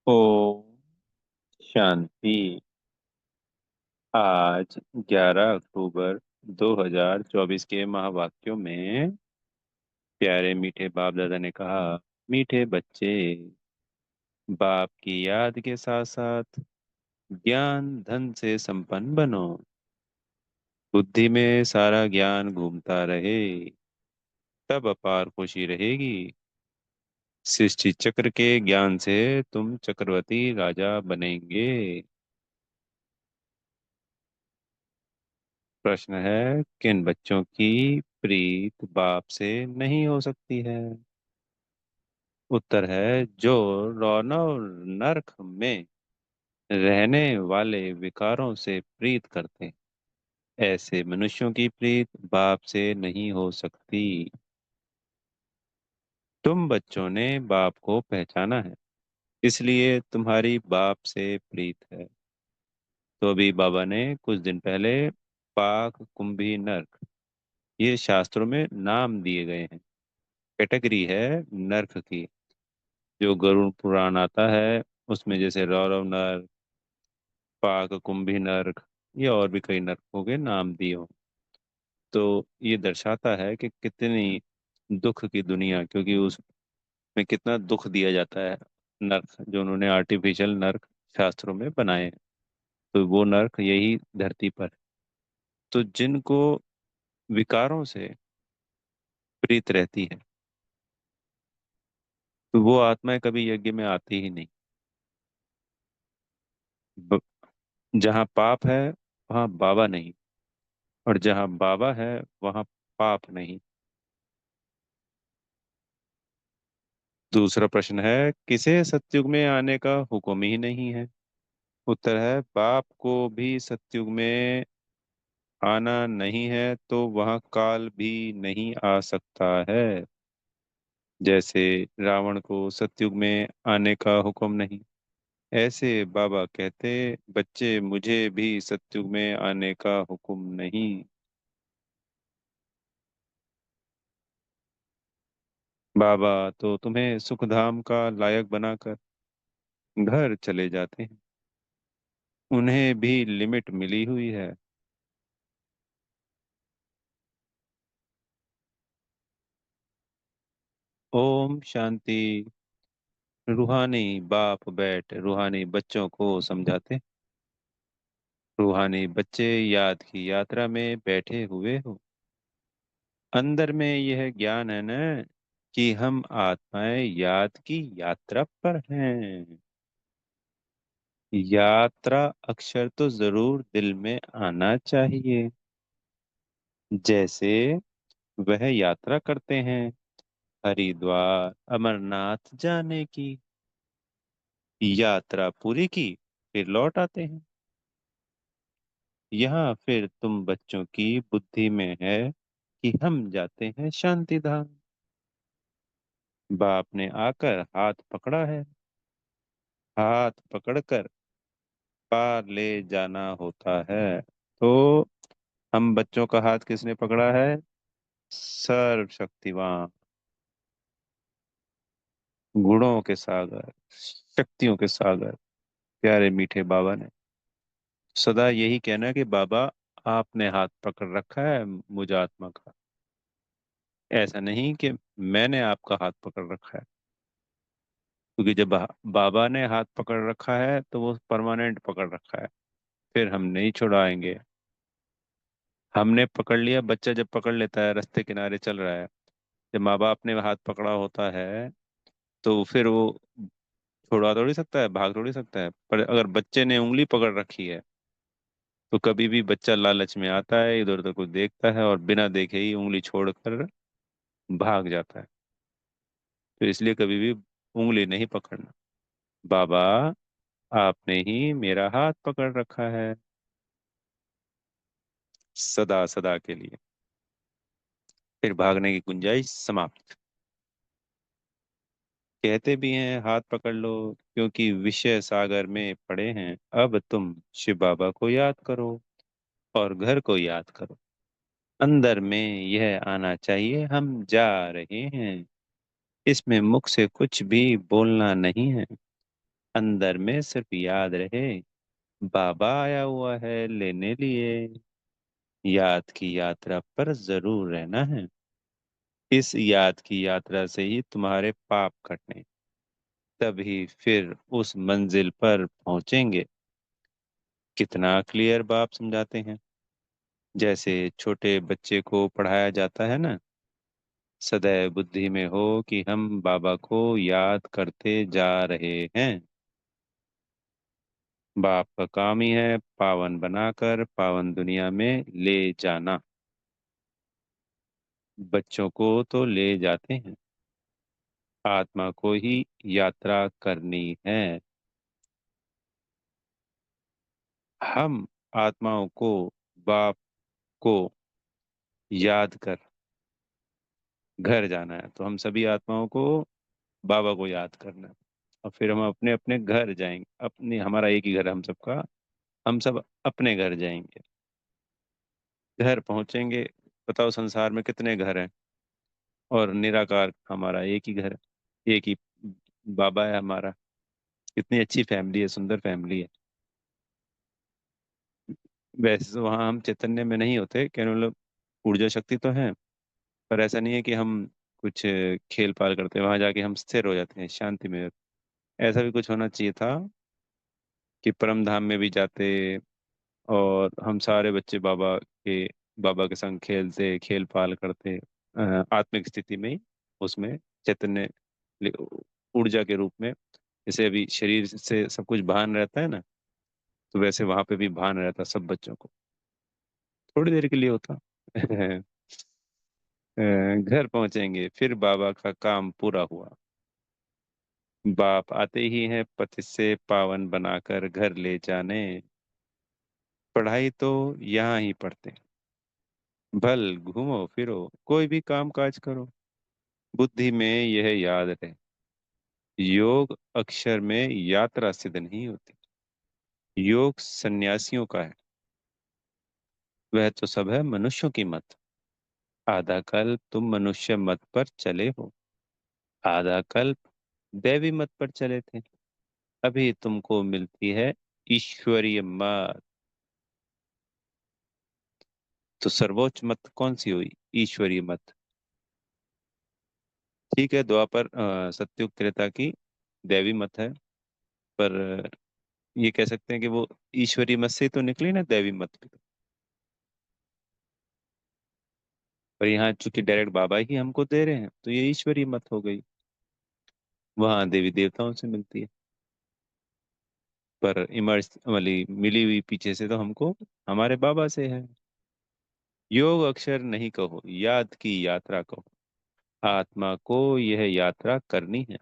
ओम शांति। आज 11 अक्टूबर 2024 के महावाक्यों में प्यारे मीठे बाप दादा ने कहा, मीठे बच्चे, बाप की याद के साथ साथ ज्ञान धन से संपन्न बनो। बुद्धि में सारा ज्ञान घूमता रहे, तब अपार खुशी रहेगी। सृष्टि चक्र के ज्ञान से तुम चक्रवर्ती राजा बनेंगे। प्रश्न है, किन बच्चों की प्रीत बाप से नहीं हो सकती है? उत्तर है, जो रौनव नरक में रहने वाले विकारों से प्रीत करते हैं, ऐसे मनुष्यों की प्रीत बाप से नहीं हो सकती। तुम बच्चों ने बाप को पहचाना है, इसलिए तुम्हारी बाप से प्रीत है। तो अभी बाबा ने कुछ दिन पहले पाक कुंभी नरक, ये शास्त्रों में नाम दिए गए हैं, कैटेगरी है नरक की। जो गरुड़ पुराण आता है उसमें जैसे रौरव नर्क, पाक कुंभी नर्क, ये और भी कई नर्कों के नाम दिए हो। तो ये दर्शाता है कि कितनी दुख की दुनिया, क्योंकि उसमें कितना दुख दिया जाता है। नर्क जो उन्होंने आर्टिफिशियल नर्क शास्त्रों में बनाए हैं, तो वो नर्क यही धरती पर। तो जिनको विकारों से प्रीत रहती है, तो वो आत्माएं कभी यज्ञ में आती ही नहीं। ब- जहाँ पाप है वहाँ बाबा नहीं, और जहाँ बाबा है वहाँ पाप नहीं। दूसरा प्रश्न है, किसे सतयुग में आने का हुक्म ही नहीं है? उत्तर है, बाप को भी सतयुग में आना नहीं है, तो वहाँ काल भी नहीं आ सकता है। जैसे रावण को सतयुग में आने का हुक्म नहीं, ऐसे बाबा कहते, बच्चे मुझे भी सतयुग में आने का हुक्म नहीं। बाबा तो तुम्हें सुखधाम का लायक बनाकर घर चले जाते हैं, उन्हें भी लिमिट मिली हुई है। ओम शांति। रूहानी बाप बैठ रूहानी बच्चों को समझाते। रूहानी बच्चे याद की यात्रा में बैठे हुए हो। अंदर में यह ज्ञान है न, कि हम आत्माएं याद की यात्रा पर हैं। यात्रा अक्षर तो जरूर दिल में आना चाहिए। जैसे वह यात्रा करते हैं हरिद्वार अमरनाथ जाने की, यात्रा पूरी की फिर लौट आते हैं। यहाँ फिर तुम बच्चों की बुद्धि में है कि हम जाते हैं शांति धाम। बाप ने आकर हाथ पकड़ा है, हाथ पकड़कर पार ले जाना होता है। तो हम बच्चों का हाथ किसने पकड़ा है? सर्वशक्तिवान, गुणों के सागर, शक्तियों के सागर प्यारे मीठे बाबा ने सदा यही कहना कि बाबा आपने हाथ पकड़ रखा है मुझ आत्मा का। ऐसा नहीं कि मैंने आपका हाथ पकड़ रखा है, क्योंकि जब बाबा ने हाथ पकड़ रखा है तो वो परमानेंट पकड़ रखा है, फिर हम नहीं छुड़ाएंगे। हमने पकड़ लिया, बच्चा जब पकड़ लेता है रास्ते किनारे चल रहा है, जब माँ बाप ने हाथ पकड़ा होता है तो फिर वो छुड़वा थोड़ी सकता है, भाग थोड़ी सकता है। पर अगर बच्चे ने उंगली पकड़ रखी है, तो कभी भी बच्चा लालच में आता है, इधर उधर कुछ देखता है और बिना देखे ही उंगली छोड़कर भाग जाता है। तो इसलिए कभी भी उंगली नहीं पकड़ना। बाबा आपने ही मेरा हाथ पकड़ रखा है सदा सदा के लिए, फिर भागने की गुंजाइश समाप्त। कहते भी हैं हाथ पकड़ लो, क्योंकि विषय सागर में पड़े हैं। अब तुम शिव बाबा को याद करो और घर को याद करो। अंदर में यह आना चाहिए, हम जा रहे हैं। इसमें मुख से कुछ भी बोलना नहीं है। अंदर में सिर्फ याद रहे, बाबा आया हुआ है लेने लिए। याद की यात्रा पर जरूर रहना है। इस याद की यात्रा से ही तुम्हारे पाप कटने, तभी फिर उस मंजिल पर पहुंचेंगे। कितना क्लियर बाप समझाते हैं, जैसे छोटे बच्चे को पढ़ाया जाता है ना। सदैव बुद्धि में हो कि हम बाबा को याद करते जा रहे हैं। बाप का काम ही है पावन बनाकर पावन दुनिया में ले जाना। बच्चों को तो ले जाते हैं, आत्मा को ही यात्रा करनी है। हम आत्माओं को बाप को याद कर घर जाना है, तो हम सभी आत्माओं को बाबा को याद करना है। और फिर हम अपने अपने घर जाएंगे, अपने हमारा एक ही घर है हम सबका। हम सब अपने घर जाएंगे, घर पहुंचेंगे। बताओ संसार में कितने घर हैं, और निराकार हमारा एक ही घर है, एक ही बाबा है हमारा। कितनी अच्छी फैमिली है, सुंदर फैमिली है। वैसे तो वहाँ हम चैतन्य में नहीं होते, कहने मतलब ऊर्जा शक्ति तो है, पर ऐसा नहीं है कि हम कुछ खेल पाल करते हैं। वहां जाके हम स्थिर हो जाते हैं, शांति में। ऐसा भी कुछ होना चाहिए था कि परम धाम में भी जाते, और हम सारे बच्चे बाबा के संग खेलते, खेल पाल करते, आत्मिक स्थिति में ही, उसमें चैतन्य ऊर्जा के रूप में। जैसे अभी शरीर से सब कुछ भान रहता है ना, तो वैसे वहां पे भी भान रहता सब बच्चों को। थोड़ी देर के लिए होता। घर पहुंचेंगे फिर बाबा का काम पूरा हुआ। बाप आते ही हैं पथ से पावन बनाकर घर ले जाने। पढ़ाई तो यहाँ ही पढ़ते, भल घूमो फिरो कोई भी काम काज करो, बुद्धि में यह याद रहे। योग अक्षर में यात्रा सिद्ध नहीं होती, योग सन्यासियों का है। वह तो सब है मनुष्यों की मत। आधा कल्प तुम मनुष्य मत पर चले हो, आधा कल्प दैवी मत पर चले थे। अभी तुमको मिलती है ईश्वरीय मत। तो सर्वोच्च मत कौन सी हुई? ईश्वरीय मत। ठीक है, द्वापर सत्युग त्रेता की दैवी मत है, पर ये कह सकते हैं कि वो ईश्वरीय मत से ही तो निकली ना, दैवी मत भी तो। पर यहाँ चूंकि डायरेक्ट बाबा ही हमको दे रहे हैं, तो ये ईश्वरीय मत हो गई। वहाँ देवी देवताओं से मिलती है, पर इमर्स वाली मिली हुई पीछे से तो हमको हमारे बाबा से है। योग अक्षर नहीं कहो, याद की यात्रा कहो। आत्मा को यह यात्रा करनी है।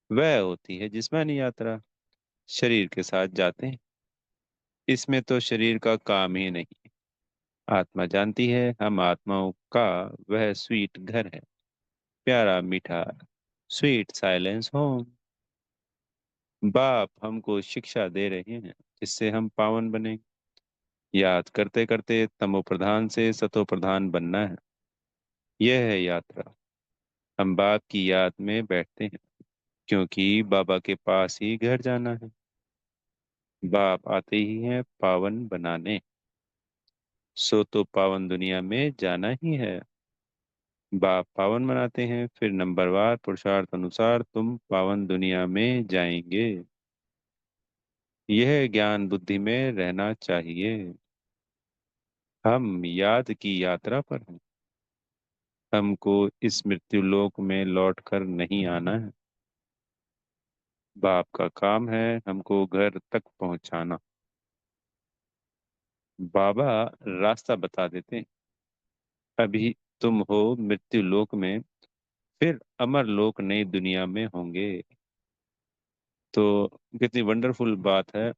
वह होती है जिस्मानी यात्रा, शरीर के साथ जाते हैं। इसमें तो शरीर का काम ही नहीं। आत्मा जानती है हम आत्माओं का वह स्वीट घर है, प्यारा मीठा स्वीट साइलेंस होम। बाप हमको शिक्षा दे रहे हैं जिससे हम पावन बने। याद करते करते तमो प्रधान से सतो प्रधान बनना है। यह है यात्रा। हम बाप की याद में बैठते हैं, क्योंकि बाबा के पास ही घर जाना है। बाप आते ही हैं पावन बनाने, सो तो पावन दुनिया में जाना ही है। बाप पावन बनाते हैं, फिर नंबरवार पुरुषार्थ अनुसार तुम पावन दुनिया में जाएंगे। यह ज्ञान बुद्धि में रहना चाहिए। हम याद की यात्रा पर हैं। हमको इस मृत्यु लोक में लौट कर नहीं आना है। बाप का काम है हमको घर तक पहुंचाना। बाबा रास्ता बता देते हैं। अभी तुम हो मृत्यु लोक में, फिर अमर लोक नई दुनिया में होंगे। तो कितनी वंडरफुल बात है।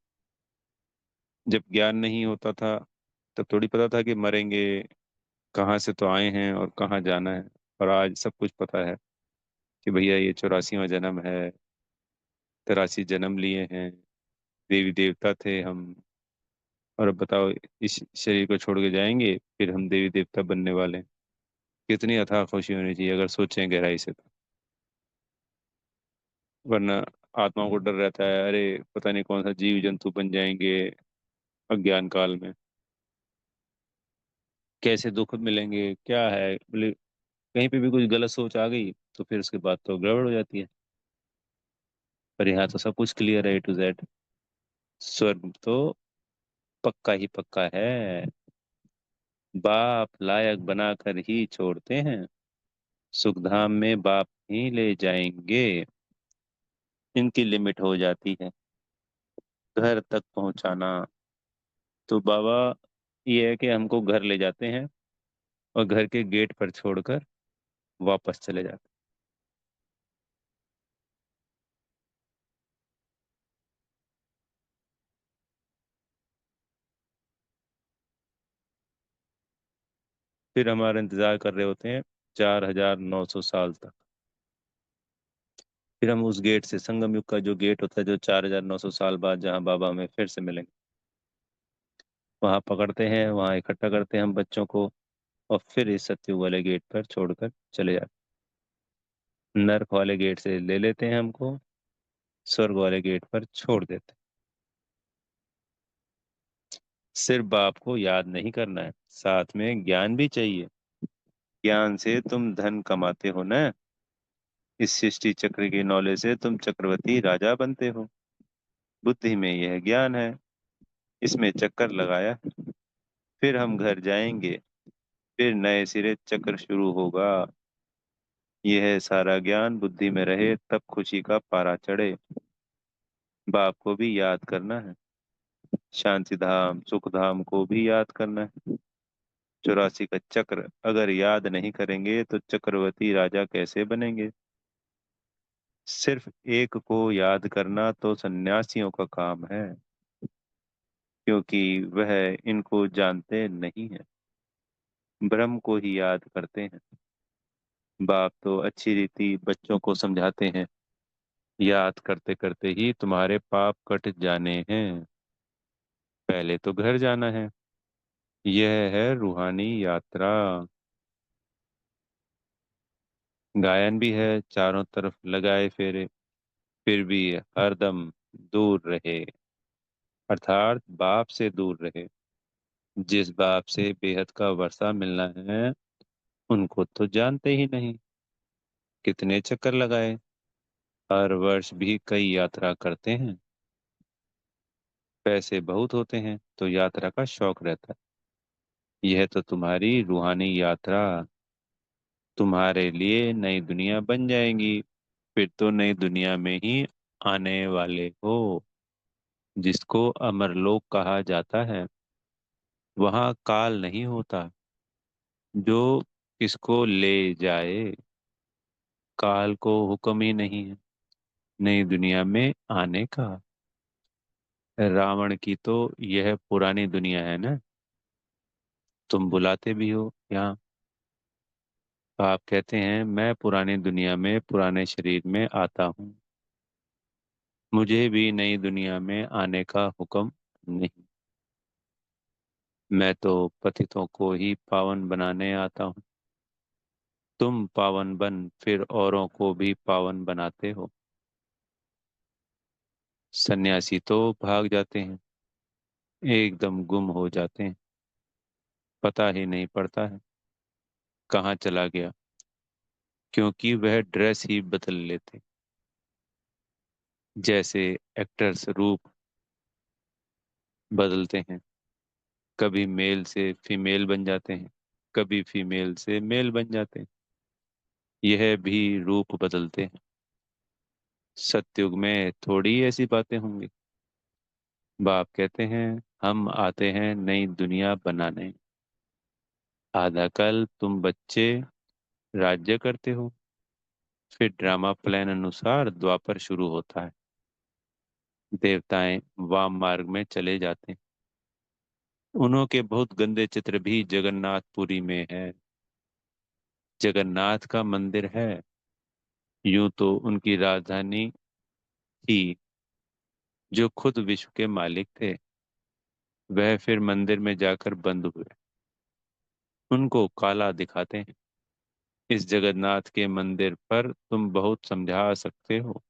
जब ज्ञान नहीं होता था, तब थोड़ी पता था कि मरेंगे, कहाँ से तो आए हैं और कहाँ जाना है। और आज सब कुछ पता है कि भैया ये 84वां जन्म है, 83 जन्म लिए हैं, देवी देवता थे हम। और अब बताओ, इस शरीर को छोड़ के जाएंगे, फिर हम देवी देवता बनने वाले हैं। कितनी अथाह खुशी होनी चाहिए अगर सोचें गहराई से तो। वरना आत्माओं को डर रहता है, अरे पता नहीं कौन सा जीव जंतु बन जाएंगे अज्ञान काल में, कैसे दुख मिलेंगे, क्या है बोले। कहीं पे भी कुछ गलत सोच आ गई तो फिर उसके बाद तो गड़बड़ हो जाती है। पर यहाँ तो सब कुछ क्लियर है, A to Z। स्वर्ग तो पक्का ही पक्का है। बाप लायक बनाकर ही छोड़ते हैं, सुखधाम में बाप ही ले जाएंगे। इनकी लिमिट हो जाती है घर तक पहुंचाना। तो बाबा ये है कि हमको घर ले जाते हैं और घर के गेट पर छोड़कर वापस चले जाते हैं। फिर हमारा इंतजार कर रहे होते हैं 4,900 साल तक। फिर हम उस गेट से, संगम युग का जो गेट होता है, जो 4,900 साल बाद जहाँ बाबा हमें फिर से मिलेंगे, वहां पकड़ते हैं, वहां इकट्ठा करते हैं हम बच्चों को, और फिर इस सत्ययुग वाले गेट पर छोड़कर चले जाते हैं। नर्क वाले गेट से ले लेते हैं हमको, स्वर्ग वाले गेट पर छोड़ देते हैं। सिर्फ बाप को याद नहीं करना है, साथ में ज्ञान भी चाहिए। ज्ञान से तुम धन कमाते हो ना, इस सृष्टि चक्र की नॉलेज से तुम चक्रवर्ती राजा बनते हो। बुद्धि में यह ज्ञान है, इसमें चक्कर लगाया, फिर हम घर जाएंगे, फिर नए सिरे चक्र शुरू होगा। यह सारा ज्ञान बुद्धि में रहे तब खुशी का पारा चढ़े। बाप को भी याद करना है, शांति धाम सुख धाम को भी याद करना है। 84 का चक्र अगर याद नहीं करेंगे तो चक्रवर्ती राजा कैसे बनेंगे। सिर्फ एक को याद करना तो सन्यासियों का काम है, क्योंकि वह इनको जानते नहीं है, ब्रह्म को ही याद करते हैं। बाप तो अच्छी रीति बच्चों को समझाते हैं, याद करते करते ही तुम्हारे पाप कट जाने हैं, पहले तो घर जाना है। यह है रूहानी यात्रा। गायन भी है, चारों तरफ लगाए फेरे, फिर भी हरदम दूर रहे, अर्थात बाप से दूर रहे। जिस बाप से बेहद का वर्षा मिलना है, उनको तो जानते ही नहीं। कितने चक्कर लगाए, हर वर्ष भी कई यात्रा करते हैं। पैसे बहुत होते हैं तो यात्रा का शौक रहता है। यह तो तुम्हारी रूहानी यात्रा, तुम्हारे लिए नई दुनिया बन जाएंगी। फिर तो नई दुनिया में ही आने वाले हो, जिसको अमरलोक कहा जाता है। वहाँ काल नहीं होता, जो किसको ले जाए। काल को हुक्म ही नहीं है नई दुनिया में आने का। रावण की तो यह पुरानी दुनिया है ना, तुम बुलाते भी हो यहाँ। तो आप कहते हैं मैं पुरानी दुनिया में पुराने शरीर में आता हूँ, मुझे भी नई दुनिया में आने का हुक्म नहीं। मैं तो पतितों को ही पावन बनाने आता हूँ। तुम पावन बन फिर औरों को भी पावन बनाते हो। सन्यासी तो भाग जाते हैं, एकदम गुम हो जाते हैं, पता ही नहीं पड़ता है कहाँ चला गया, क्योंकि वह ड्रेस ही बदल लेते। जैसे एक्टर्स रूप बदलते हैं, कभी मेल से फीमेल बन जाते हैं, कभी फीमेल से मेल बन जाते हैं, यह भी रूप बदलते हैं। सतयुग में थोड़ी ऐसी बातें होंगी। बाप कहते हैं हम आते हैं नई दुनिया बनाने। आधा कल तुम बच्चे राज्य करते हो, फिर ड्रामा प्लान अनुसार द्वापर शुरू होता है। देवताएं वाम मार्ग में चले जाते हैं। उन्हों के बहुत गंदे चित्र भी जगन्नाथपुरी में है। जगन्नाथ का मंदिर है, यूं तो उनकी राजधानी थी, जो खुद विश्व के मालिक थे, वह फिर मंदिर में जाकर बंद हुए। उनको काला दिखाते हैं। इस जगन्नाथ के मंदिर पर तुम बहुत समझा सकते हो,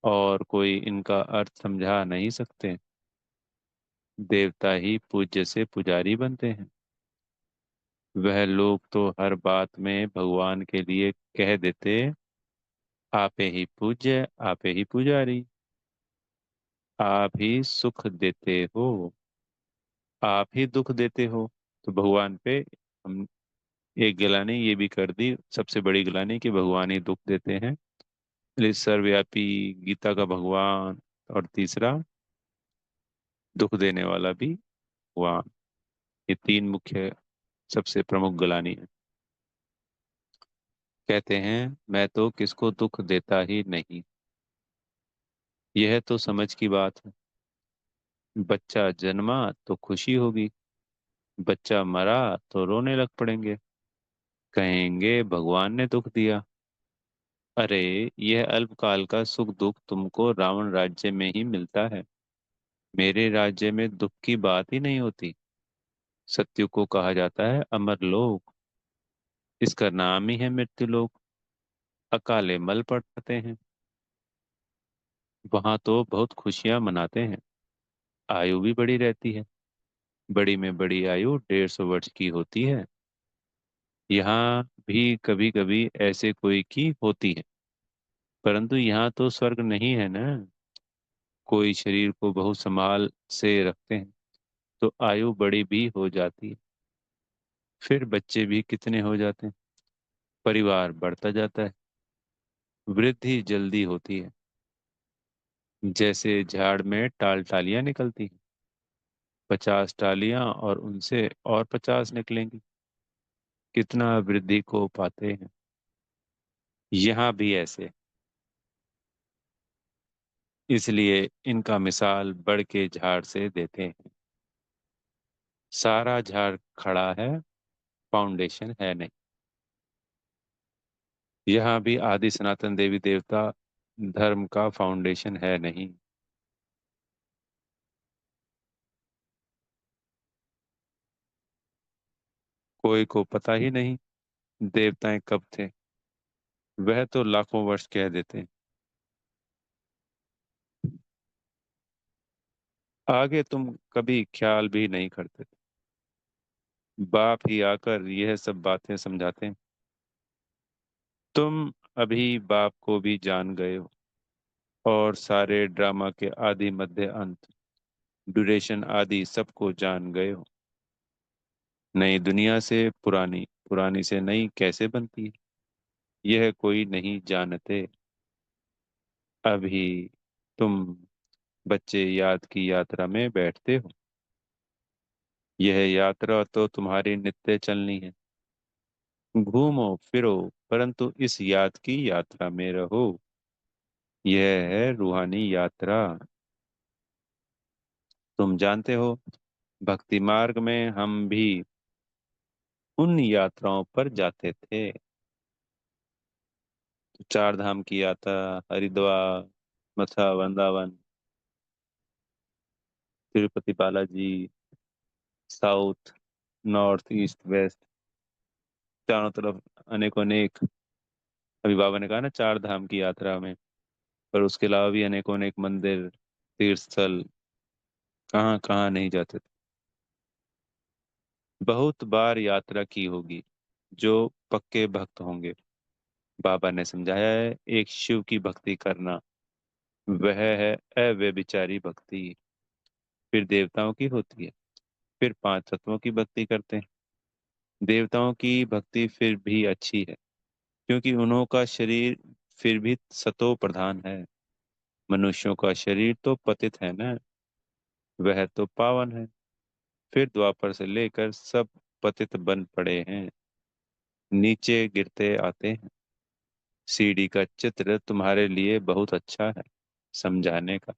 और कोई इनका अर्थ समझा नहीं सकते। देवता ही पूज्य से पुजारी बनते हैं। वह लोग तो हर बात में भगवान के लिए कह देते, आपे ही पूज्य, आपे ही पुजारी, आप ही सुख देते हो, आप ही दुख देते हो। तो भगवान पे हम एक गिलानी ये भी कर दी, सबसे बड़ी गिलानी, कि भगवान ही दुख देते हैं। इसलिए सर्वव्यापी, गीता का भगवान, और तीसरा दुख देने वाला भी भगवान। ये तीन मुख्य सबसे प्रमुख गिलानी है। कहते हैं मैं तो किसको दुख देता ही नहीं। यह तो समझ की बात है। बच्चा जन्मा तो खुशी होगी, बच्चा मरा तो रोने लग पड़ेंगे, कहेंगे भगवान ने दुख दिया। अरे, यह अल्पकाल का सुख दुख तुमको रावण राज्य में ही मिलता है, मेरे राज्य में दुख की बात ही नहीं होती। सत्य को कहा जाता है अमर लोक, इसका नाम ही है मृत्यु लोक। अकाले मल पड़ते हैं, वहां तो बहुत खुशियां मनाते हैं, आयु भी बड़ी रहती है। बड़ी में बड़ी आयु 150 वर्ष की होती है। यहाँ भी कभी कभी ऐसे कोई की होती है, परंतु यहाँ तो स्वर्ग नहीं है ना। कोई शरीर को बहुत संभाल से रखते हैं तो आयु बड़ी भी हो जाती है, फिर बच्चे भी कितने हो जाते हैं, परिवार बढ़ता जाता है, वृद्धि जल्दी होती है। जैसे झाड़ में टालियां निकलती हैं, 50 टालियां और उनसे और 50 निकलेंगी, कितना वृद्धि को पाते हैं। यहाँ भी ऐसे, इसलिए इनका मिसाल बढ़ के झाड़ से देते हैं। सारा झाड़ खड़ा है, फाउंडेशन है नहीं। यहाँ भी आदि सनातन देवी देवता धर्म का फाउंडेशन है नहीं। कोई को पता ही नहीं देवताएं कब थे, वह तो लाखों वर्ष कह देते हैं। आगे तुम कभी ख्याल भी नहीं करते थे। बाप ही आकर यह सब बातें समझाते हैं। तुम अभी बाप को भी जान गए हो, और सारे ड्रामा के आदि मध्य अंत, ड्यूरेशन आदि सबको जान गए हो। नई दुनिया से पुरानी, पुरानी से नई कैसे बनती है, यह कोई नहीं जानते। अभी तुम बच्चे याद की यात्रा में बैठते हो। यह यात्रा तो तुम्हारी नित्य चलनी है। घूमो फिरो, परंतु इस याद की यात्रा में रहो। यह है रूहानी यात्रा। तुम जानते हो, भक्ति मार्ग में हम भी उन यात्राओं पर जाते थे। चार धाम की यात्रा, Haridwar, Mathura, Vrindavan, Tirupati Balaji, south, north, east, west, चारों तरफ अनेकों अनेक। अभी बाबा ने कहा ना, चार धाम की यात्रा में, पर उसके अलावा भी अनेकों अनेक मंदिर, तीर्थ स्थल, कहाँ कहाँ नहीं जाते थे। बहुत बार यात्रा की होगी। जो पक्के भक्त होंगे, बाबा ने समझाया है, एक शिव की भक्ति करना, वह है अव्यभिचारी भक्ति। फिर देवताओं की होती है, फिर पांच तत्वों की भक्ति करते हैं। देवताओं की भक्ति फिर भी अच्छी है, क्योंकि उन्हों का शरीर फिर भी सतो प्रधान है। मनुष्यों का शरीर तो पतित है ना, वह तो पावन है। फिर द्वापर से लेकर सब पतित बन पड़े हैं, नीचे गिरते आते हैं। सीढ़ी का चित्र तुम्हारे लिए बहुत अच्छा है समझाने का।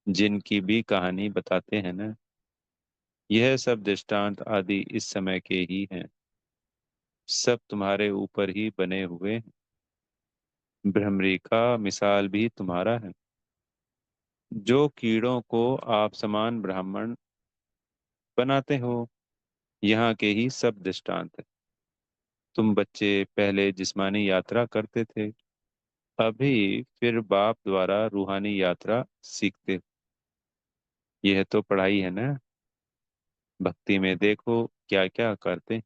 जिनकी भी कहानी बताते हैं ना, यह सब दृष्टांत आदि इस समय के ही हैं, सब तुम्हारे ऊपर ही बने हुए हैं। भ्रमरी का मिसाल भी तुम्हारा है। जो कीड़ों को आप समान ब्राह्मण बनाते हो, यहाँ के ही सब दृष्टांत है। तुम बच्चे पहले जिस्मानी यात्रा करते थे, अभी फिर बाप द्वारा रूहानी यात्रा सीखते। यह तो पढ़ाई है ना। भक्ति में देखो क्या क्या करते।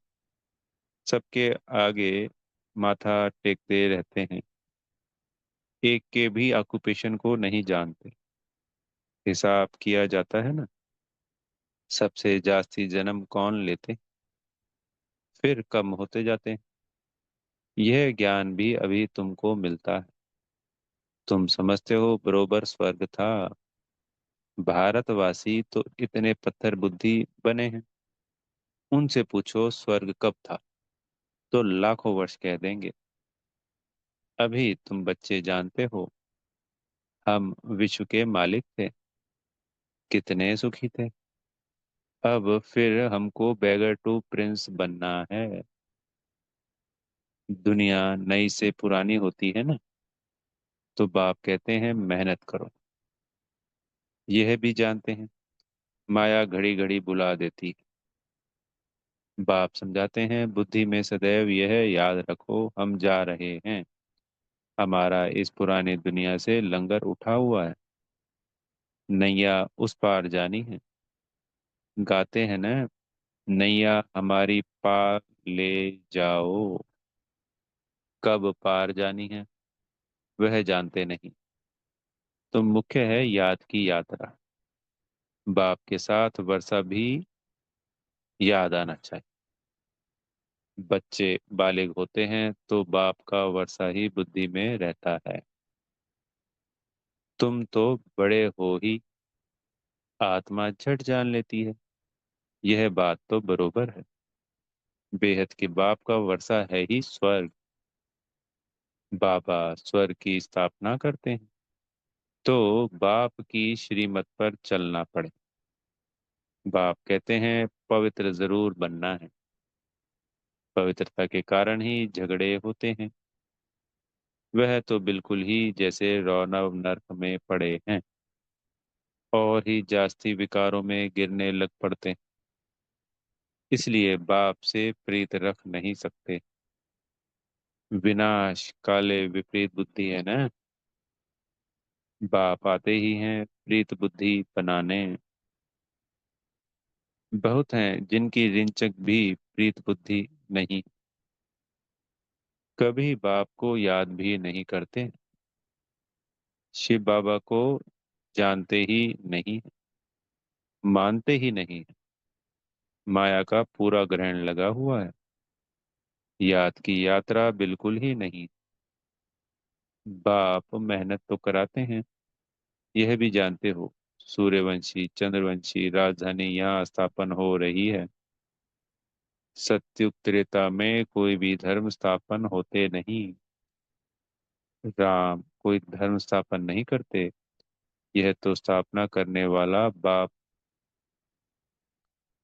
सबके आगे माथा टेकते रहते हैं। एक के भी ऑक्यूपेशन को नहीं जानते। हिसाब किया जाता है ना। सबसे जास्ती जन्म कौन लेते, फिर कम होते जाते हैं। यह ज्ञान भी अभी तुमको मिलता है। तुम समझते हो बरोबर स्वर्ग था। भारतवासी तो इतने पत्थर बुद्धि बने हैं। उनसे पूछो स्वर्ग कब था, तो लाखों वर्ष कह देंगे। अभी तुम बच्चे जानते हो, हम विश्व के मालिक थे, कितने सुखी थे। अब फिर हमको बेगर टू प्रिंस बनना है। दुनिया नई से पुरानी होती है ना, तो बाप कहते हैं मेहनत करो। यह भी जानते हैं माया घड़ी घड़ी बुला देती है। बाप समझाते हैं बुद्धि में सदैव यह याद रखो, हम जा रहे हैं। हमारा इस पुरानी दुनिया से लंगर उठा हुआ है। नैया उस पार जानी है। गाते हैं ना, नैया हमारी पार ले जाओ। कब पार जानी है वह जानते नहीं। तो मुख्य है याद की यात्रा। बाप के साथ वर्षा भी याद आना चाहिए। बच्चे बालिग होते हैं तो बाप का वर्षा ही बुद्धि में रहता है। तुम तो बड़े हो ही, आत्मा झट जान लेती है। यह बात तो बरोबर है। बेहद के बाप का वर्षा है ही स्वर्ग। बाबा स्वर्ग की स्थापना करते हैं, तो बाप की श्रीमत पर चलना पड़े। बाप कहते हैं पवित्र जरूर बनना है। पवित्रता के कारण ही झगड़े होते हैं। वह तो बिल्कुल ही जैसे रौनव नर्क में पड़े हैं, और ही जास्ती विकारों में गिरने लग पड़ते हैं। इसलिए बाप से प्रीत रख नहीं सकते। विनाश काले विपरीत बुद्धि है ना। बाप आते ही हैं प्रीत बुद्धि बनाने। बहुत हैं जिनकी रिंचक भी प्रीत बुद्धि नहीं, कभी बाप को याद भी नहीं करते। शिव बाबा को जानते ही नहीं, मानते ही नहीं। माया का पूरा ग्रहण लगा हुआ है। याद की यात्रा बिल्कुल ही नहीं। बाप मेहनत तो कराते हैं, यह भी जानते हो। सूर्यवंशी चंद्रवंशी राजधानी यहाँ स्थापन हो रही है। सत्युग त्रेता में कोई भी धर्म स्थापन होते नहीं। राम कोई धर्म स्थापन नहीं करते। यह तो स्थापना करने वाला बाप,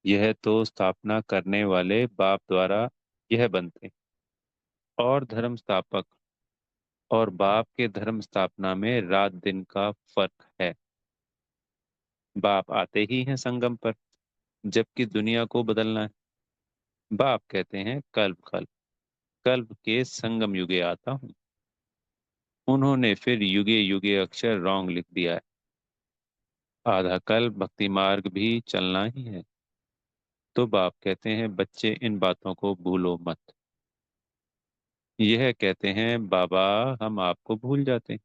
यह तो स्थापना करने वाले बाप द्वारा यह बनते। और धर्म स्थापक और बाप के धर्म स्थापना में रात दिन का फर्क है। बाप आते ही हैं संगम पर, जबकि दुनिया को बदलना है। बाप कहते हैं कल्प कल्प, कल्प के संगम युगे आता हूँ। उन्होंने फिर युगे युगे अक्षर रॉन्ग लिख दिया है। आधा कल्प भक्ति मार्ग भी चलना ही है। तो बाप कहते हैं बच्चे इन बातों को भूलो मत। यह कहते हैं बाबा हम आपको भूल जाते हैं।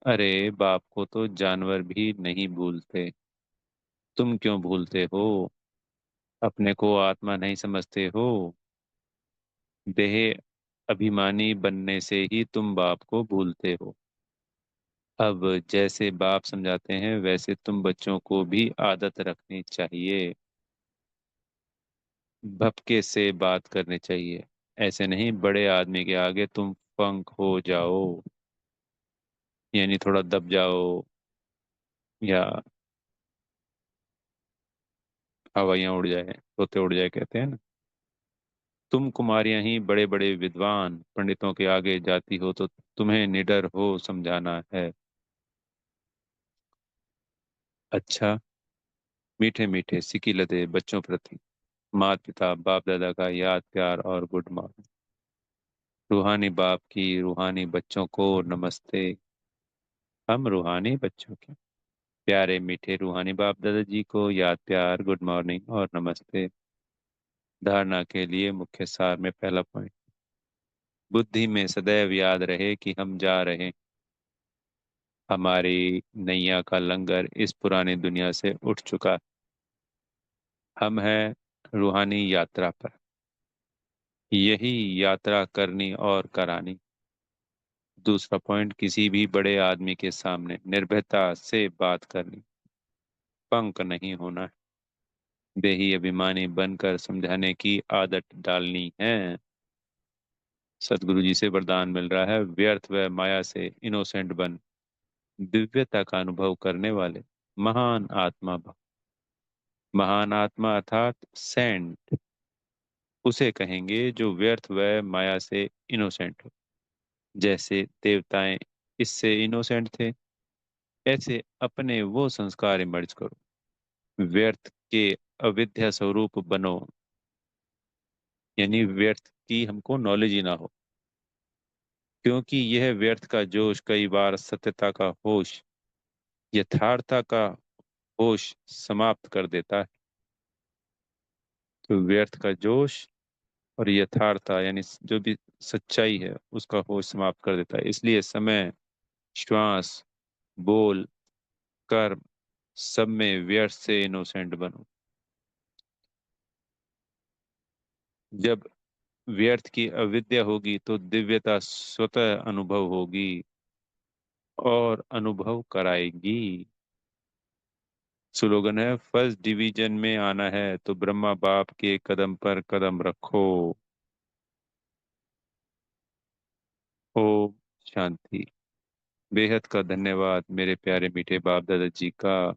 अरे बाप को तो जानवर भी नहीं भूलते। तुम क्यों भूलते हो? अपने को आत्मा नहीं समझते हो। देह अभिमानी बनने से ही तुम बाप को भूलते हो। अब जैसे बाप समझाते हैं वैसे तुम बच्चों को भी आदत रखनी चाहिए। भपके से बात करनी चाहिए। ऐसे नहीं बड़े आदमी के आगे तुम पंख हो जाओ, यानी थोड़ा दब जाओ, या हवाइयाँ उड़ जाए, तोते उड़ जाए कहते हैं ना। तुम कुमारियां ही बड़े बड़े विद्वान पंडितों के आगे जाती हो, तो तुम्हें निडर हो समझाना है। अच्छा, मीठे मीठे सिकी लदे बच्चों प्रति माता पिता बाप दादा का याद प्यार और गुड मॉर्निंग। रूहानी बाप की रूहानी बच्चों को नमस्ते। हम रूहानी बच्चों के प्यारे मीठे रूहानी बाप दादाजी को याद, प्यार, गुड मॉर्निंग और नमस्ते। धारणा के लिए मुख्य सार में पहला पॉइंट, बुद्धि में सदैव याद रहे कि हम जा रहे हैं। हमारी नैया का लंगर इस पुरानी दुनिया से उठ चुका है। हम हैं रूहानी यात्रा पर, यही यात्रा करनी और करानी। दूसरा पॉइंट, किसी भी बड़े आदमी के सामने निर्भयता से बात करनी, पंक नहीं होना है। देही अभिमानी बनकर समझाने की आदत डालनी है। सदगुरु जी से वरदान मिल रहा है, व्यर्थ व माया से इनोसेंट बन दिव्यता का अनुभव करने वाले महान आत्मा भव। महान आत्मा अर्थात सेंट उसे कहेंगे जो व्यर्थ व माया से इनोसेंट हो। जैसे देवताएं इससे इनोसेंट थे, ऐसे अपने वो संस्कार इमर्ज करो। व्यर्थ के अविद्या स्वरूप बनो, यानी व्यर्थ की हमको नॉलेज ही ना हो, क्योंकि यह व्यर्थ का जोश कई बार सत्यता का होश, यथार्थता का होश समाप्त कर देता है। तो व्यर्थ का जोश और यथार्थता यानी जो भी सच्चाई है उसका होश समाप्त कर देता है। इसलिए समय, श्वास, बोल, कर्म, सब में व्यर्थ से इनोसेंट बनो। जब व्यर्थ की अविद्या होगी तो दिव्यता स्वतः अनुभव होगी और अनुभव कराएगी। स्लोगन है, फर्स्ट डिवीजन में आना है तो ब्रह्मा बाप के कदम पर कदम रखो। ओम शांति। बेहद का धन्यवाद मेरे प्यारे मीठे बाप दादा जी का।